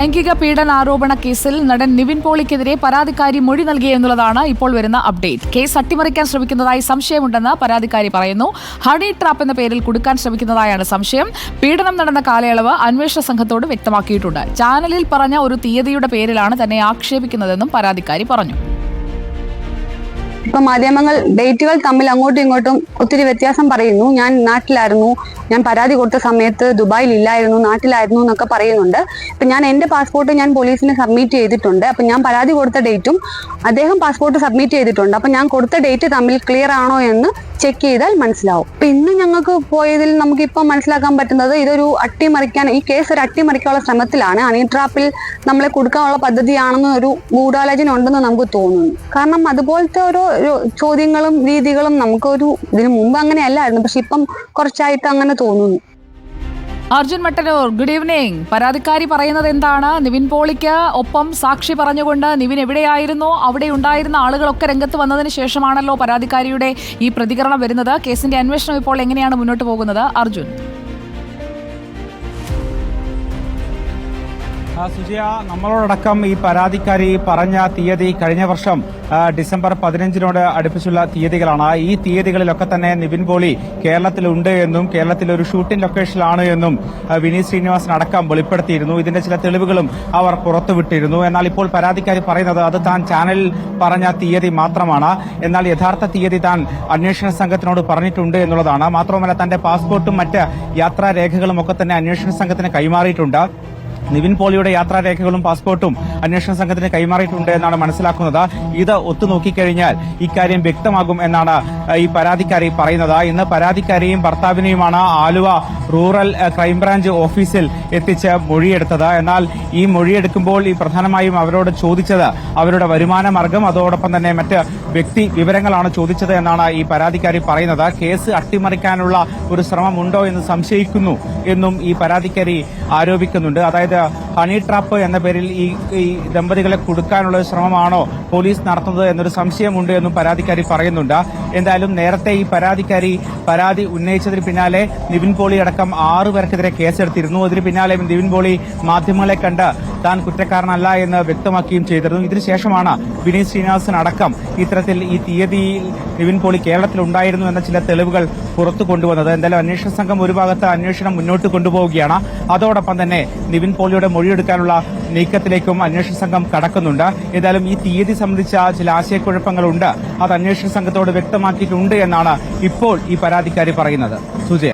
ലൈംഗിക പീഡന ആരോപണ കേസിൽ നടൻ നിവിൻ പോളിക്കെതിരെ പരാതിക്കാരി മൊഴി നൽകിയെന്നുള്ളതാണ് ഇപ്പോൾ വരുന്ന അപ്ഡേറ്റ്. കേസ് അട്ടിമറിക്കാൻ ശ്രമിക്കുന്നതായി സംശയമുണ്ടെന്ന് പരാതിക്കാരി പറയുന്നു. ഹണി ട്രാപ്പ് എന്ന പേരിൽ കുടുക്കാൻ ശ്രമിക്കുന്നതായാണ് സംശയം. പീഡനം നടന്ന കാലയളവ് അന്വേഷണ സംഘത്തോട് വ്യക്തമാക്കിയിട്ടുണ്ട്. ചാനലിൽ പറഞ്ഞ ഒരു തീയതിയുടെ പേരിലാണ് തന്നെ ആക്ഷേപിക്കുന്നതെന്നും പരാതിക്കാരി പറഞ്ഞു. ഇപ്പൊ മാധ്യമങ്ങൾ ഡേറ്റുകൾ തമ്മിൽ അങ്ങോട്ടും ഇങ്ങോട്ടും ഒത്തിരി വ്യത്യാസം പറയുന്നു. ഞാൻ നാട്ടിലായിരുന്നു, ഞാൻ പരാതി കൊടുത്ത സമയത്ത് ദുബായിൽ ഇല്ലായിരുന്നു, നാട്ടിലായിരുന്നു എന്നൊക്കെ പറയുന്നുണ്ട്. ഇപ്പൊ ഞാൻ എന്റെ പാസ്പോർട്ട് ഞാൻ പോലീസിന് സബ്മിറ്റ് ചെയ്തിട്ടുണ്ട്. അപ്പൊ ഞാൻ പരാതി കൊടുത്ത ഡേറ്റും അദ്ദേഹം പാസ്പോർട്ട് സബ്മിറ്റ് ചെയ്തിട്ടുണ്ട്. അപ്പൊ ഞാൻ കൊടുത്ത ഡേറ്റ് തമ്മിൽ ക്ലിയർ ആണോ എന്ന് ചെക്ക് ചെയ്താൽ മനസ്സിലാവും. അപ്പൊ ഇന്ന് ഞങ്ങൾക്ക് പോയതിൽ നമുക്കിപ്പോൾ മനസ്സിലാക്കാൻ പറ്റുന്നത് ഇതൊരു അട്ടിമറിക്കാൻ, ഈ കേസ് ഒരു അട്ടിമറിക്കാനുള്ള ശ്രമത്തിലാണ്. ഹണി ട്രാപ്പിൽ നമ്മളെ കൊടുക്കാനുള്ള പദ്ധതിയാണെന്ന് ഒരു ഗൂഢാലോചന ഉണ്ടെന്ന് നമുക്ക് തോന്നുന്നു. കാരണം അതുപോലത്തെ ഓരോ ചോദ്യങ്ങളും രീതികളും നമുക്കൊരു ഇതിനു മുമ്പ് അങ്ങനെ അല്ലായിരുന്നു, പക്ഷെ ഇപ്പം കുറച്ചായിട്ട് അങ്ങനെ തോന്നുന്നു. Arjun Mattannur, good evening. പരാതിക്കാരി പറയുന്നത് എന്താണ്? നിവിൻ പോളിക്ക് ഒപ്പം സാക്ഷി പറഞ്ഞുകൊണ്ട് നിവിൻ എവിടെയായിരുന്നു, അവിടെ ഉണ്ടായിരുന്ന ആളുകളൊക്കെ രംഗത്ത് വന്നതിന് ശേഷമാണല്ലോ പരാതിക്കാരിയുടെ ഈ പ്രതികരണം വരുന്നത്. കേസിന്റെ അന്വേഷണം ഇപ്പോൾ എങ്ങനെയാണ് മുന്നോട്ട് പോകുന്നത്? അർജുൻ. സുജയ, നമ്മളോടക്കം ഈ പരാതിക്കാരി പറഞ്ഞ തീയതി കഴിഞ്ഞ വർഷം ഡിസംബർ 15 അടുപ്പിച്ചുള്ള തീയതികളാണ്. ഈ തീയതികളിലൊക്കെ തന്നെ നിവിൻ പോളി കേരളത്തിലുണ്ട് എന്നും കേരളത്തിൽ ഒരു ഷൂട്ടിംഗ് ലൊക്കേഷനിലാണ് എന്നും വിനീത് ശ്രീനിവാസൻ അടക്കം വെളിപ്പെടുത്തിയിരുന്നു. ഇതിന്റെ ചില തെളിവുകളും അവർ പുറത്തുവിട്ടിരുന്നു. എന്നാൽ ഇപ്പോൾ പരാതിക്കാരി പറയുന്നത് അത് താൻ ചാനലിൽ പറഞ്ഞ തീയതി മാത്രമാണ്. എന്നാൽ യഥാർത്ഥ തീയതി താൻ അന്വേഷണ സംഘത്തിനോട് പറഞ്ഞിട്ടുണ്ട് എന്നുള്ളതാണ്. മാത്രമല്ല തന്റെ പാസ്പോർട്ടും മറ്റ് യാത്രാരേഖകളും ഒക്കെ തന്നെ അന്വേഷണ സംഘത്തിന് കൈമാറിയിട്ടുണ്ട്. നിവിൻ പോളിയുടെ യാത്രാരേഖകളും പാസ്പോർട്ടും അന്വേഷണ സംഘത്തിന് കൈമാറിയിട്ടുണ്ട് എന്നാണ് മനസ്സിലാക്കുന്നത്. ഇത് ഒത്തുനോക്കിക്കഴിഞ്ഞാൽ ഇക്കാര്യം വ്യക്തമാകും എന്നാണ് ഈ പരാതിക്കാരി പറയുന്നത്. ഇന്ന് പരാതിക്കാരിയും ഭർത്താവിനെയുമാണ് ആലുവ റൂറൽ ക്രൈംബ്രാഞ്ച് ഓഫീസിൽ എത്തിച്ച് മൊഴിയെടുത്തത്. എന്നാൽ ഈ മൊഴിയെടുക്കുമ്പോൾ ഈ പ്രധാനമായും അവരോട് ചോദിച്ചത് അവരുടെ വരുമാന മാർഗം, അതോടൊപ്പം തന്നെ മറ്റ് വ്യക്തി വിവരങ്ങളാണ് ചോദിച്ചത് എന്നാണ് ഈ പരാതിക്കാരി പറയുന്നത്. കേസ് അട്ടിമറിക്കാനുള്ള ഒരു ശ്രമമുണ്ടോ എന്ന് സംശയിക്കുന്നു എന്നും ഈ പരാതിക്കാരി ആരോപിക്കുന്നുണ്ട്. അതായത് ഹണി ട്രാപ്പ് എന്ന പേരിൽ ഈ ദമ്പതികളെ കൊടുക്കാനുള്ള ശ്രമമാണോ പോലീസ് നടത്തുന്നത് എന്നൊരു സംശയമുണ്ട് എന്നും പരാതിക്കാരി പറയുന്നുണ്ട്. എന്തായാലും നേരത്തെ ഈ പരാതിക്കാരി പരാതി ഉന്നയിച്ചതിന് പിന്നാലെ നിവിൻ പോളി അടക്കം 6 പേർക്കെതിരെ കേസെടുത്തിരുന്നു. അതിന് പിന്നാലെ നിവിൻ പോളി മാധ്യമങ്ങളെ കണ്ട് താൻ കുറ്റക്കാരനല്ല എന്ന് വ്യക്തമാക്കുകയും ചെയ്തിരുന്നു. ഇതിനുശേഷമാണ് വിനീത് ശ്രീനിവാസൻ അടക്കം ഇത്തരത്തിൽ ഈ തീയതിയിൽ നിവിൻ പോളി കേരളത്തിലുണ്ടായിരുന്നു എന്ന ചില തെളിവുകൾ പുറത്തു കൊണ്ടുവന്നത്. എന്തായാലും അന്വേഷണ സംഘം ഒരു ഭാഗത്ത് അന്വേഷണം മുന്നോട്ട് കൊണ്ടുപോവുകയാണ്. അതോടൊപ്പം തന്നെ നിവിൻ പോളിയുടെ മൊഴിയെടുക്കാനുള്ള നീക്കത്തിലേക്കും അന്വേഷണ സംഘം കടക്കുന്നുണ്ട്. ഏതായാലും ഈ തീയതി സംബന്ധിച്ച ചില ആശയക്കുഴപ്പങ്ങളുണ്ട്, അത് അന്വേഷണ സംഘത്തോട് വ്യക്തമാക്കിയിട്ടുണ്ട് എന്നാണ് ഇപ്പോൾ ഈ പരാതിക്കാരി പറയുന്നത്. സുജയ.